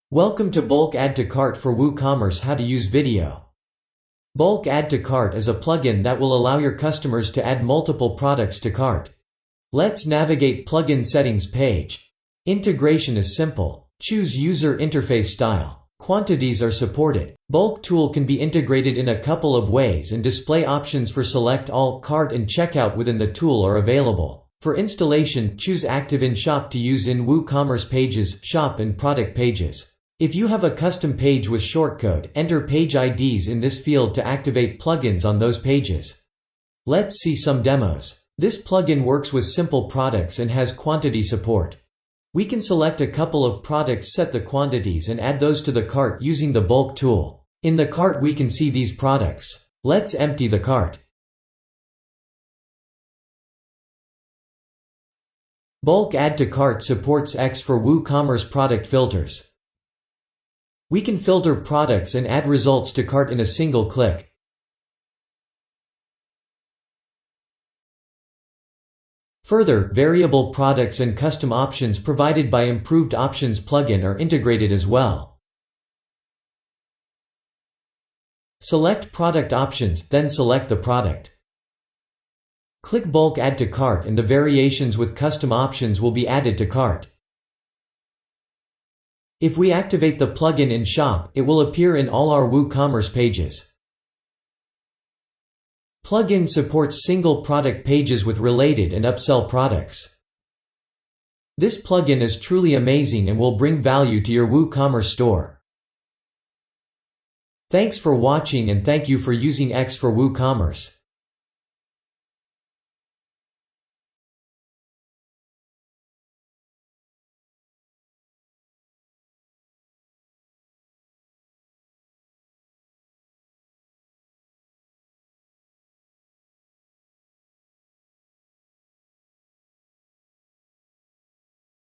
Welcome to Bulk Add to Cart for WooCommerce. How to use video. Bulk Add to Cart is a plugin that will allow your customers to add multiple products to cart. Let's navigate plugin settings page. Integration is simple. Choose user interface style. Quantities are supported. Bulk tool can be integrated in a couple of ways, and display options for select all, cart and checkout within the tool are available. For installation, choose Active in Shop to use in WooCommerce pages, shop and product pages. If you have a custom page with shortcode, enter page IDs in this field to activate plugins on those pages. Let's see some demos. This plugin works with simple products and has quantity support. We can select a couple of products, set the quantities and add those to the cart using the bulk tool. In the cart we can see these products. Let's empty the cart. Bulk Add to Cart supports XforWooCommerce product filters. We can filter products and add results to cart in a single click. Further, variable products and custom options provided by Improved Options plugin are integrated as well. Select Product Options, then select the product. Click Bulk Add to Cart and the variations with custom options will be added to cart. If we activate the plugin in Shop, it will appear in all our WooCommerce pages. Plugin supports single product pages with related and upsell products. This plugin is truly amazing and will bring value to your WooCommerce store. Thanks for watching and thank you for using XforWooCommerce.